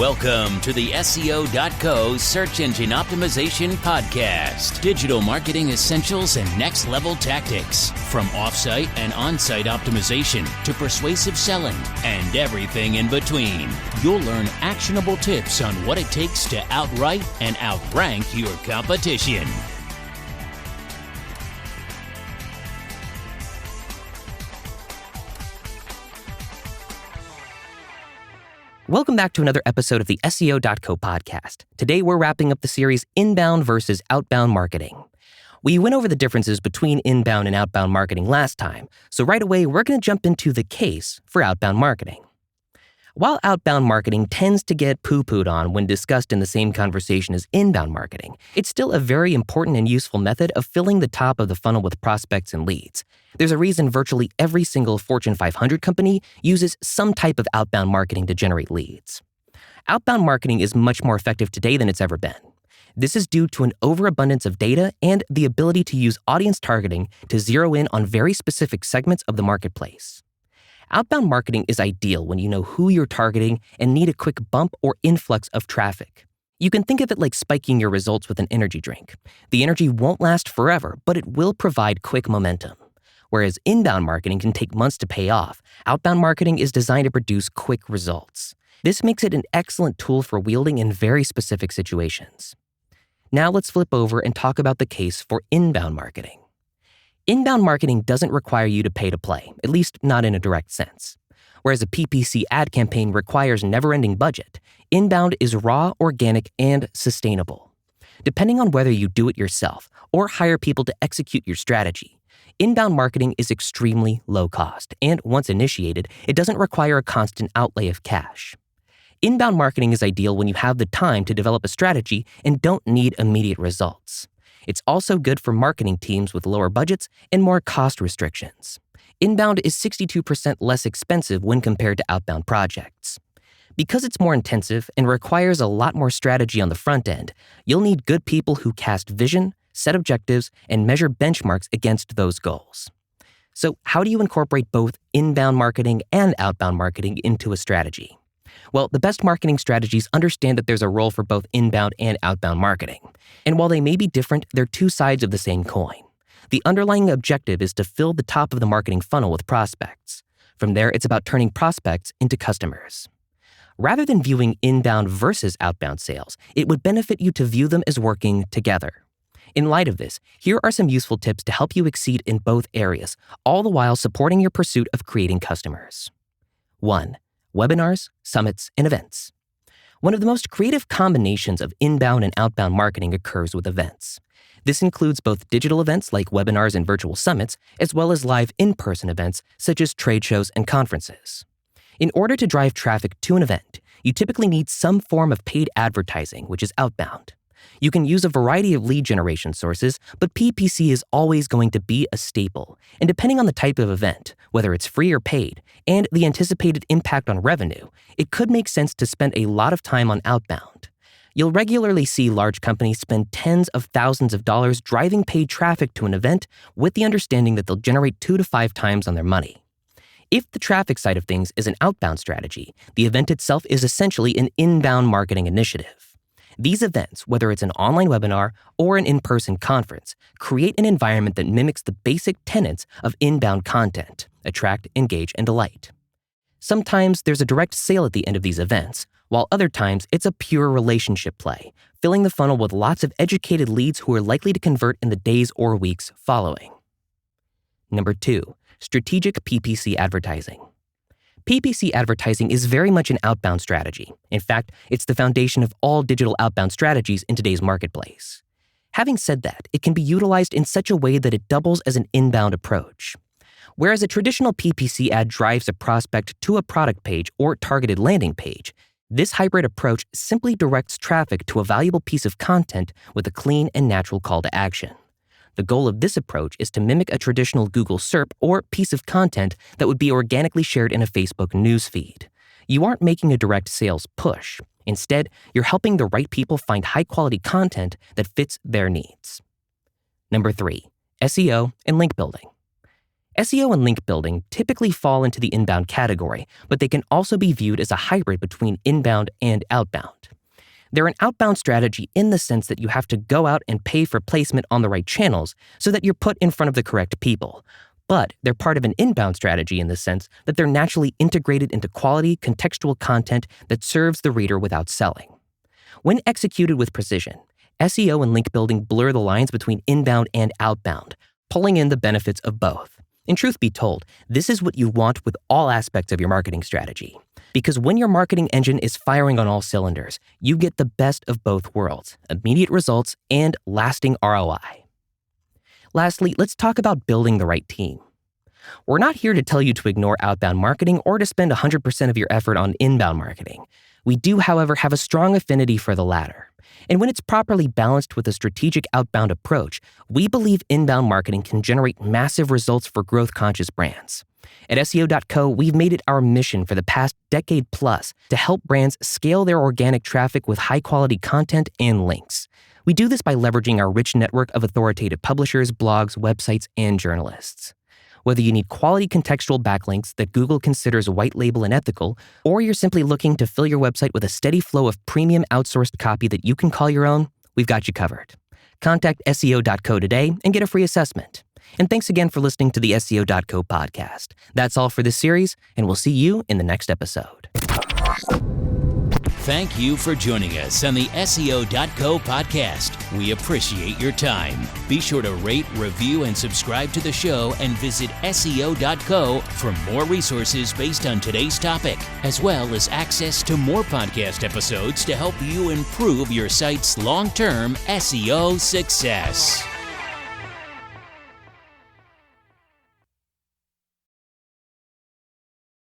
Welcome to the SEO.co Search Engine Optimization Podcast. Digital marketing essentials and next level tactics. From offsite and on-site optimization to persuasive selling and everything in between. You'll learn actionable tips on what it takes to outright and outrank your competition. Welcome back to another episode of the SEO.co podcast. Today we're wrapping up the series Inbound versus Outbound Marketing. We went over the differences between inbound and outbound marketing last time, so right away we're going to jump into the case for outbound marketing. While outbound marketing tends to get poo-pooed on when discussed in the same conversation as inbound marketing, it's still a very important and useful method of filling the top of the funnel with prospects and leads. There's a reason virtually every single Fortune 500 company uses some type of outbound marketing to generate leads. Outbound marketing is much more effective today than it's ever been. This is due to an overabundance of data and the ability to use audience targeting to zero in on very specific segments of the marketplace. Outbound marketing is ideal when you know who you're targeting and need a quick bump or influx of traffic. You can think of it like spiking your results with an energy drink. The energy won't last forever, but it will provide quick momentum. Whereas inbound marketing can take months to pay off, outbound marketing is designed to produce quick results. This makes it an excellent tool for wielding in very specific situations. Now let's flip over and talk about the case for inbound marketing. Inbound marketing doesn't require you to pay to play, at least not in a direct sense. Whereas a PPC ad campaign requires never-ending budget, inbound is raw, organic, and sustainable. Depending on whether you do it yourself or hire people to execute your strategy, inbound marketing is extremely low cost, and once initiated, it doesn't require a constant outlay of cash. Inbound marketing is ideal when you have the time to develop a strategy and don't need immediate results. It's also good for marketing teams with lower budgets and more cost restrictions. Inbound is 62% less expensive when compared to outbound projects. Because it's more intensive and requires a lot more strategy on the front end, you'll need good people who cast vision, set objectives, and measure benchmarks against those goals. So how do you incorporate both inbound marketing and outbound marketing into a strategy? Well, the best marketing strategies understand that there's a role for both inbound and outbound marketing. And while they may be different, they're two sides of the same coin. The underlying objective is to fill the top of the marketing funnel with prospects. From there, it's about turning prospects into customers. Rather than viewing inbound versus outbound sales, it would benefit you to view them as working together. In light of this, here are some useful tips to help you exceed in both areas, all the while supporting your pursuit of creating customers. 1. Webinars, summits, and events. One of the most creative combinations of inbound and outbound marketing occurs with events. This includes both digital events like webinars and virtual summits, as well as live in-person events such as trade shows and conferences. In order to drive traffic to an event, you typically need some form of paid advertising, which is outbound. You can use a variety of lead generation sources, but PPC is always going to be a staple. And depending on the type of event, whether it's free or paid, and the anticipated impact on revenue, it could make sense to spend a lot of time on outbound. You'll regularly see large companies spend tens of thousands of dollars driving paid traffic to an event with the understanding that they'll generate 2 to 5 times on their money. If the traffic side of things is an outbound strategy, the event itself is essentially an inbound marketing initiative. These events, whether it's an online webinar or an in-person conference, create an environment that mimics the basic tenets of inbound content: attract, engage, and delight. Sometimes there's a direct sale at the end of these events, while other times it's a pure relationship play, filling the funnel with lots of educated leads who are likely to convert in the days or weeks following. Number 2, strategic PPC advertising. PPC advertising is very much an outbound strategy. In fact, it's the foundation of all digital outbound strategies in today's marketplace. Having said that, it can be utilized in such a way that it doubles as an inbound approach. Whereas a traditional PPC ad drives a prospect to a product page or targeted landing page, this hybrid approach simply directs traffic to a valuable piece of content with a clean and natural call to action. The goal of this approach is to mimic a traditional Google SERP or piece of content that would be organically shared in a Facebook newsfeed. You aren't making a direct sales push. Instead, you're helping the right people find high-quality content that fits their needs. Number 3, SEO and link building. SEO and link building typically fall into the inbound category, but they can also be viewed as a hybrid between inbound and outbound. They're an outbound strategy in the sense that you have to go out and pay for placement on the right channels so that you're put in front of the correct people. But they're part of an inbound strategy in the sense that they're naturally integrated into quality, contextual content that serves the reader without selling. When executed with precision, SEO and link building blur the lines between inbound and outbound, pulling in the benefits of both. And truth be told, this is what you want with all aspects of your marketing strategy. Because when your marketing engine is firing on all cylinders, you get the best of both worlds, immediate results and lasting ROI. Lastly, let's talk about building the right team. We're not here to tell you to ignore outbound marketing or to spend 100% of your effort on inbound marketing. We do, however, have a strong affinity for the latter. And when it's properly balanced with a strategic outbound approach, we believe inbound marketing can generate massive results for growth-conscious brands. At SEO.co, we've made it our mission for the past decade plus to help brands scale their organic traffic with high-quality content and links. We do this by leveraging our rich network of authoritative publishers, blogs, websites, and journalists. Whether you need quality contextual backlinks that Google considers white label and ethical, or you're simply looking to fill your website with a steady flow of premium outsourced copy that you can call your own, we've got you covered. Contact SEO.co today and get a free assessment. And thanks again for listening to the SEO.co podcast. That's all for this series, and we'll see you in the next episode. Thank you for joining us on the SEO.co podcast. We appreciate your time. Be sure to rate, review, and subscribe to the show and visit SEO.co for more resources based on today's topic, as well as access to more podcast episodes to help you improve your site's long-term SEO success.